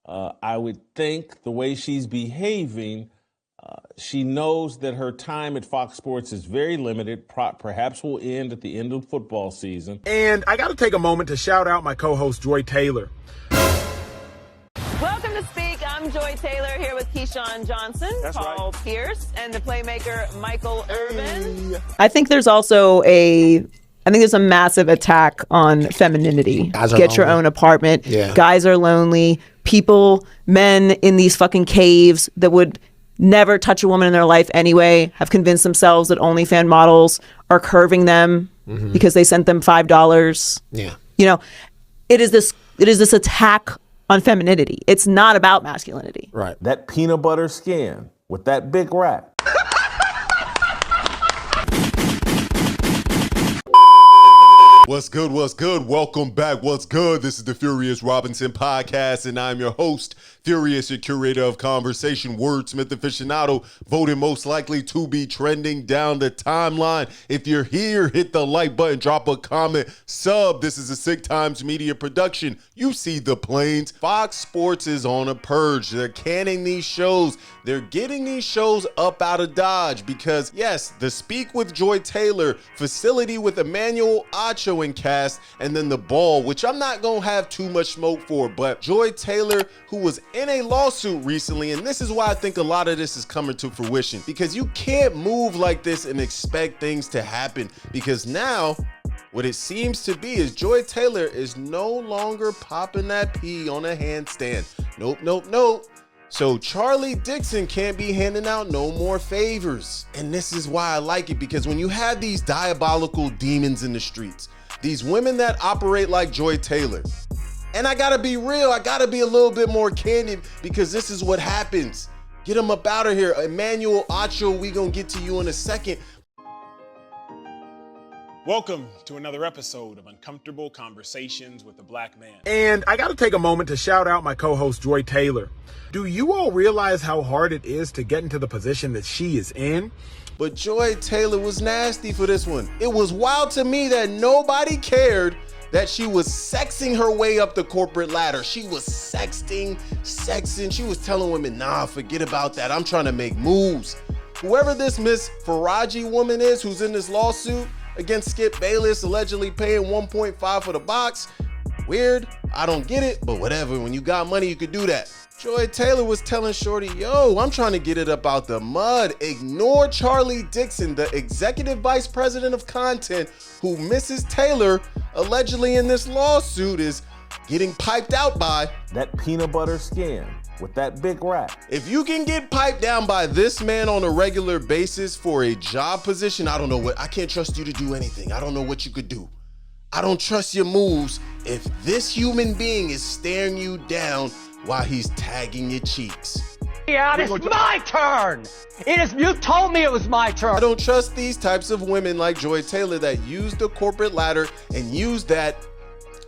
I would think the way she's behaving, she knows that her time at Fox Sports is very limited, perhaps will end at the end of football season. And I got to take a moment to shout out my co-host, Joy Taylor. Welcome to Speak. I'm Joy Taylor here with Keyshawn Johnson, Paul Pierce, and the playmaker Michael Irvin. I think there's also there's a massive attack on femininity. Get your own apartment. Yeah. Guys are lonely. Men in these fucking caves that would never touch a woman in their life anyway have convinced themselves that OnlyFans models are curving them because they sent them $5. Yeah. You know, it is this attack on femininity. It's not about masculinity. Right. That peanut butter skin with that big rack. What's good? What's good? Welcome back. What's good? This is the FuriousRobinson podcast, and I'm your host, Furious, your curator of conversation, wordsmith aficionado, voted most likely to be trending down the timeline. If you're here, hit the like button, drop a comment, sub. This is a Sick Times Media production. You see the planes. Fox Sports is on a purge. They're canning these shows. They're getting these shows up out of Dodge because, yes, the Speak with Joy Taylor facility with Emmanuel Ao and cast, and then The Ball, which I'm not gonna have too much smoke for, but Joy Taylor, who was in a lawsuit recently, and this is why I think a lot of this is coming to fruition, because you can't move like this and expect things to happen, because now what it seems to be is Joy Taylor is no longer popping that pee on a handstand. Nope. So Charlie Dixon can't be handing out no more favors. And this is why I like it, because when you have these diabolical demons in the streets, these women that operate like Joy Taylor, and I gotta be real, I gotta be a little bit more candid, because this is what happens. Get them up out of here. Emmanuel Ao, we gonna get to you in a second. Welcome to another episode of Uncomfortable Conversations with a Black Man. And I got to take a moment to shout out my co-host, Joy Taylor. Do you all realize how hard it is to get into the position that she is in? But Joy Taylor was nasty for this one. It was wild to me that nobody cared that she was sexing her way up the corporate ladder. She was sexting. She was telling women, nah, forget about that. I'm trying to make moves. Whoever this Miss Faraji woman is who's in this lawsuit against Skip Bayless, allegedly paying 1.5 for the box. Weird. I don't get it, but whatever. When you got money, you could do that. Joy Taylor was telling Shorty, yo, I'm trying to get it up out the mud. Ignore Charlie Dixon, the executive vice president of content, who Mrs. Taylor, allegedly in this lawsuit, is getting piped out by. That peanut butter skin with that big rack. If you can get piped down by this man on a regular basis for a job position, I can't trust you to do anything. I don't know what you could do. I don't trust your moves if this human being is staring you down while he's tagging your cheeks. Yeah, it's my turn. You told me it was my turn. I don't trust these types of women like Joy Taylor that use the corporate ladder and use that,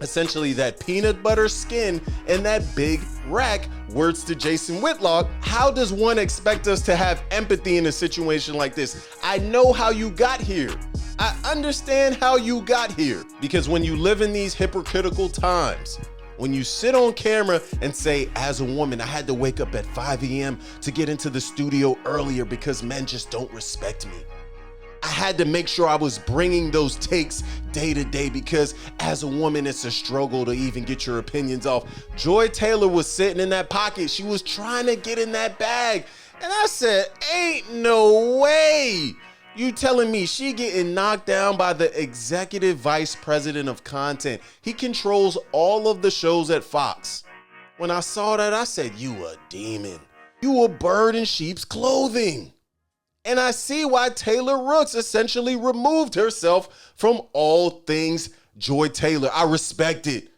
essentially that peanut butter skin and that big rack. Words to Jason Whitlock. How does one expect us to have empathy in a situation like this? I know how you got here. I understand how you got here, because when you live in these hypocritical times, when you sit on camera and say, as a woman, I had to wake up at 5 a.m. to get into the studio earlier because men just don't respect me. I had to make sure I was bringing those takes day to day because as a woman, it's a struggle to even get your opinions off. Joy Taylor was sitting in that pocket. She was trying to get in that bag. And I said, ain't no way. You telling me she getting knocked down by the executive vice president of content? He controls all of the shows at Fox. When I saw that, I said, you a demon. You a bird in sheep's clothing. And I see why Taylor Rooks essentially removed herself from all things Joy Taylor. I respect it.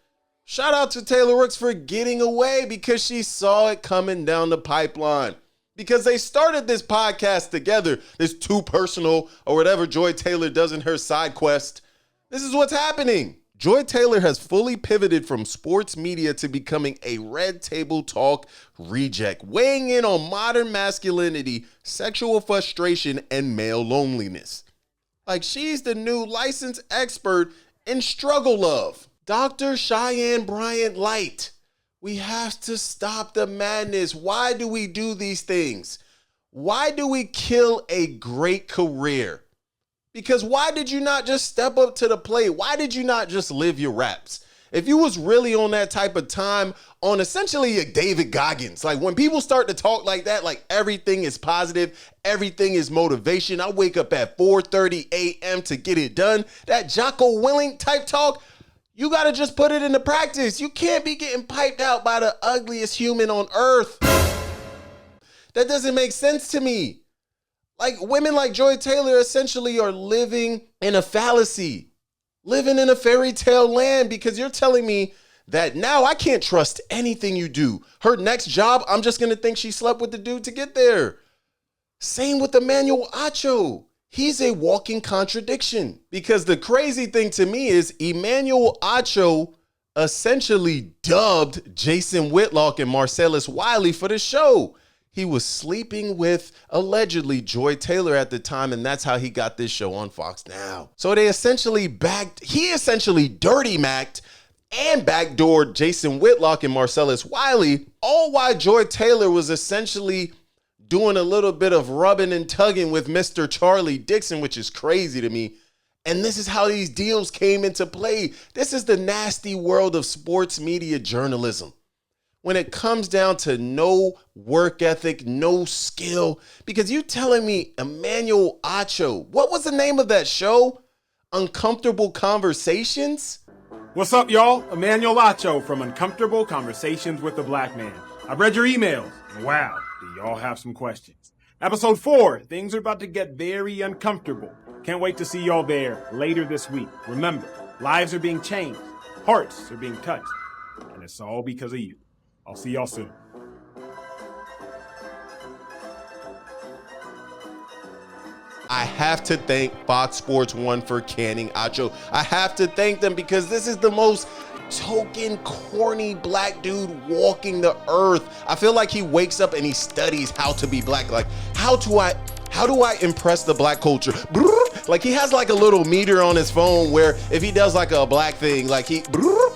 Shout out to Taylor Rooks for getting away because she saw it coming down the pipeline. Because they started this podcast together, this Too Personal or whatever Joy Taylor does in her side quest. This is what's happening. Joy Taylor has fully pivoted from sports media to becoming a Red Table Talk reject, weighing in on modern masculinity, sexual frustration, and male loneliness. Like she's the new licensed expert in struggle love. Dr. Cheyenne Bryant Light. We have to stop the madness. Why do we do these things? Why do we kill a great career? Because why did you not just step up to the plate? Why did you not just live your raps? If you was really on that type of time, on essentially a David Goggins, like when people start to talk like that, like everything is positive, everything is motivation. I wake up at 4:30 a.m. to get it done. That Jocko Willink type talk, you got to just put it into practice. You can't be getting piped out by the ugliest human on earth. That doesn't make sense to me. Like women like Joy Taylor essentially are living in a fallacy. Living in a fairy tale land, because you're telling me that now I can't trust anything you do. Her next job, I'm just going to think she slept with the dude to get there. Same with Emmanuel Ao. He's a walking contradiction, because the crazy thing to me is Emmanuel Ao essentially dubbed Jason Whitlock and Marcellus Wiley for the show. He was sleeping with, allegedly, Joy Taylor at the time, and that's how he got this show on Fox Now. So he essentially dirty macked and backdoored Jason Whitlock and Marcellus Wiley, all while Joy Taylor was essentially doing a little bit of rubbing and tugging with Mr. Charlie Dixon, which is crazy to me. And this is how these deals came into play. This is the nasty world of sports media journalism. When it comes down to no work ethic, no skill, because you telling me Emmanuel Ao, what was the name of that show? Uncomfortable Conversations? What's up, y'all? Emmanuel Ao from Uncomfortable Conversations with the Black Man. I've read your emails. Wow, do y'all have some questions? Episode 4, things are about to get very uncomfortable. Can't wait to see y'all there later this week. Remember, lives are being changed, hearts are being touched, and it's all because of you. I'll see y'all soon. I have to thank Fox Sports 1 for canning Ao. I have to thank them, because this is the most token, corny black dude walking the earth. I feel like he wakes up and he studies how to be black. Like, how do I impress the black culture? Like, he has like a little meter on his phone where if he does like a black thing, like he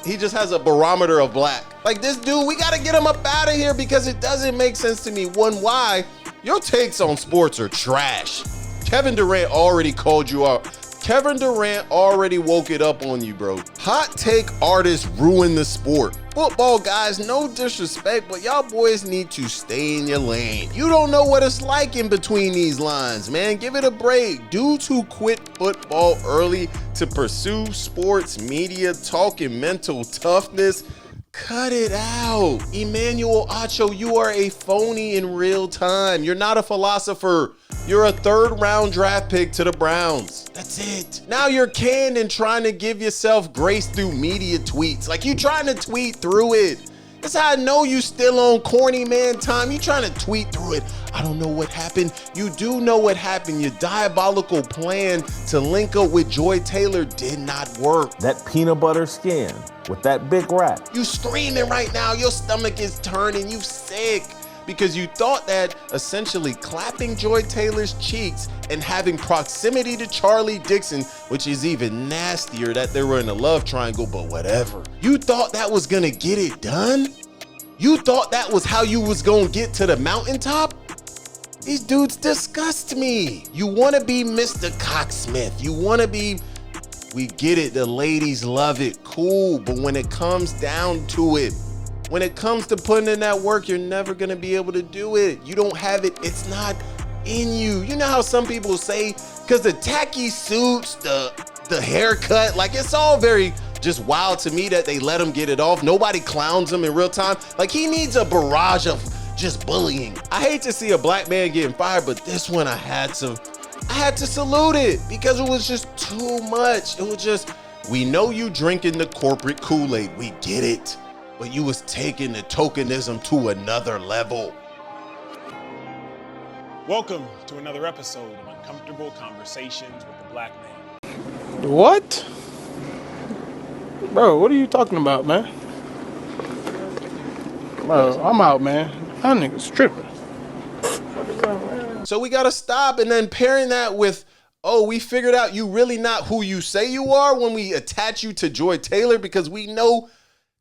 just has a barometer of black. Like, this dude, we got to get him up out of here, because it doesn't make sense to me. One, why? Your takes on sports are trash. Kevin Durant already called you out. Kevin Durant already woke it up on you, bro. Hot take artists ruin the sport. Football guys, no disrespect, but y'all boys need to stay in your lane. You don't know what it's like in between these lines, man. Give it a break. Dudes who quit football early to pursue sports media, talking mental toughness, cut it out. Emmanuel Ao, you are a phony in real time. You're not a philosopher. You're a 3rd round draft pick to the Browns. That's it. Now you're canned and trying to give yourself grace through media tweets. Like, you trying to tweet through it. That's how I know you still on corny man time. You trying to tweet through it. I don't know what happened. You do know what happened. Your diabolical plan to link up with Joy Taylor did not work. That peanut butter skin with that big rack. You screaming right now. Your stomach is turning. You sick. Because you thought that essentially clapping Joy Taylor's cheeks and having proximity to Charlie Dixon, which is even nastier that they were in a love triangle, but whatever. You thought that was gonna get it done? You thought that was how you was gonna get to the mountaintop? These dudes disgust me. You wanna be Mr. Cocksmith. You wanna be, we get it, the ladies love it, cool, but when it comes down to it, when it comes to putting in that work, you're never gonna be able to do it. You don't have it, it's not in you. You know how some people say, because the tacky suits, the haircut, like, it's all very just wild to me that they let him get it off. Nobody clowns him in real time. Like, he needs a barrage of just bullying. I hate to see a black man getting fired, but this one I had to salute it, because it was just too much. It was just, we know you drinking the corporate Kool-Aid, we get it. But you was taking the tokenism to another level. Welcome to another episode of Uncomfortable Conversations with the Black Man. What? Bro, what are you talking about, man? Bro, I'm out, man. That nigga's tripping. So we gotta stop, and then pairing that with, oh, we figured out you really not who you say you are when we attach you to Joy Taylor, because we know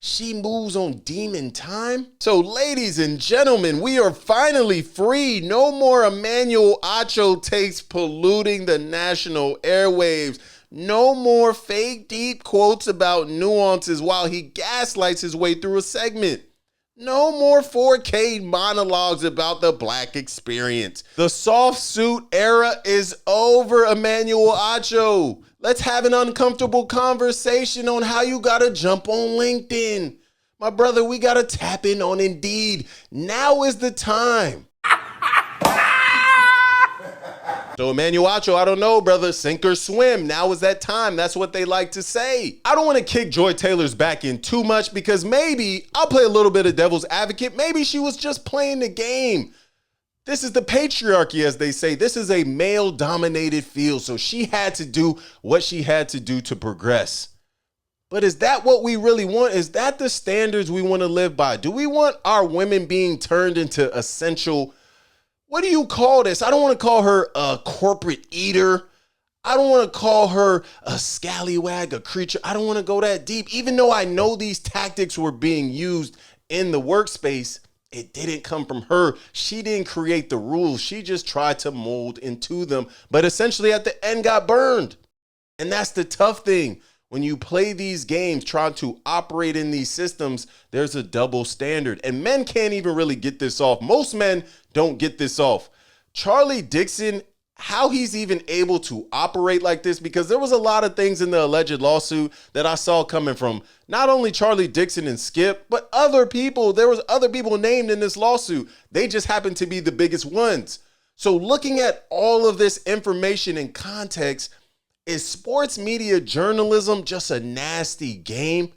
She moves on demon time. So ladies and gentlemen, we are finally free. No more Emmanuel Ao takes polluting the national airwaves. No more fake deep quotes about nuances while he gaslights his way through a segment. No more 4K monologues about the black experience. The soft suit era is over, Emmanuel Ao. Let's have an uncomfortable conversation on how you gotta jump on LinkedIn. My brother, we gotta tap in on Indeed. Now is the time. So Emmanuel Ao, I don't know, brother, sink or swim. Now is that time. That's what they like to say. I don't want to kick Joy Taylor's back in too much because maybe I'll play a little bit of devil's advocate. Maybe she was just playing the game. This is the patriarchy, as they say. This is a male-dominated field, so she had to do what she had to do to progress. But is that what we really want? Is that the standards we want to live by? Do we want our women being turned into essential? What do you call this? I don't want to call her a corporate eater. I don't want to call her a scallywag, a creature. I don't want to go that deep. Even though I know these tactics were being used in the workspace, it didn't come from her. She didn't create the rules. She just tried to mold into them, but essentially at the end got burned. And that's the tough thing. When you play these games, trying to operate in these systems, there's a double standard. And men can't even really get this off. Most men don't get this off. Charlie Dixon, how he's even able to operate like this, because there was a lot of things in the alleged lawsuit that I saw coming from not only Charlie Dixon and Skip, but other people. There was other people named in this lawsuit. They just happened to be the biggest ones. So looking at all of this information in context, is sports media journalism just a nasty game?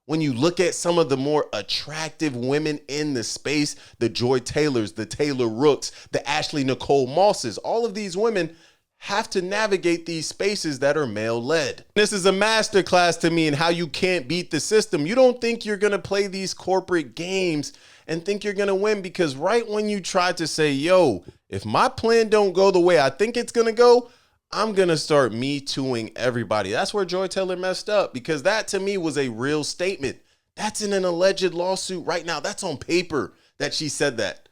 When you look at some of the more attractive women in the space, the Joy Taylors, the Taylor Rooks, the Ashley Nicole Mosses, all of these women have to navigate these spaces that are male-led. This is a masterclass to me in how you can't beat the system. You don't think you're going to play these corporate games and think you're going to win, because right when you try to say, yo, if my plan don't go the way I think it's going to go, I'm going to start me tooing everybody. That's where Joy Taylor messed up, because that to me was a real statement. That's in an alleged lawsuit right now. That's on paper that she said that.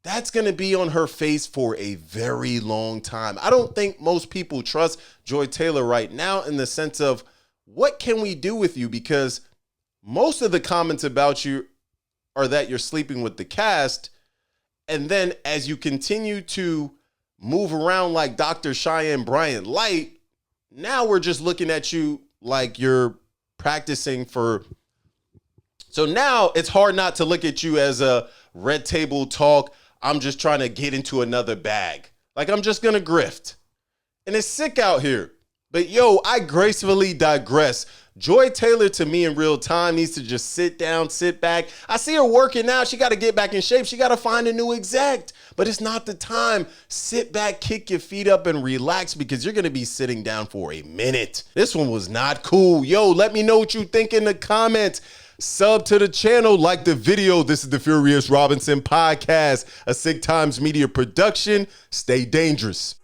That's going to be on her face for a very long time. I don't think most people trust Joy Taylor right now in the sense of what can we do with you? Because most of the comments about you are that you're sleeping with the cast. And then as you continue to move around like Dr. Cheyenne Bryant Light, now we're just looking at you like you're practicing for. So now it's hard not to look at you as a red table talk. I'm just trying to get into another bag. Like I'm just going to grift. And it's sick out here. But yo, I gracefully digress. Joy Taylor to me in real time needs to just sit down, sit back. I see her working out. She got to get back in shape. She got to find a new exec. But it's not the time. Sit back, kick your feet up, and relax, because you're going to be sitting down for a minute. This one was not cool. Yo, let me know what you think in the comments. Sub to the channel, like the video. This is the Furious Robinson podcast, a Sick Times Media production. Stay dangerous.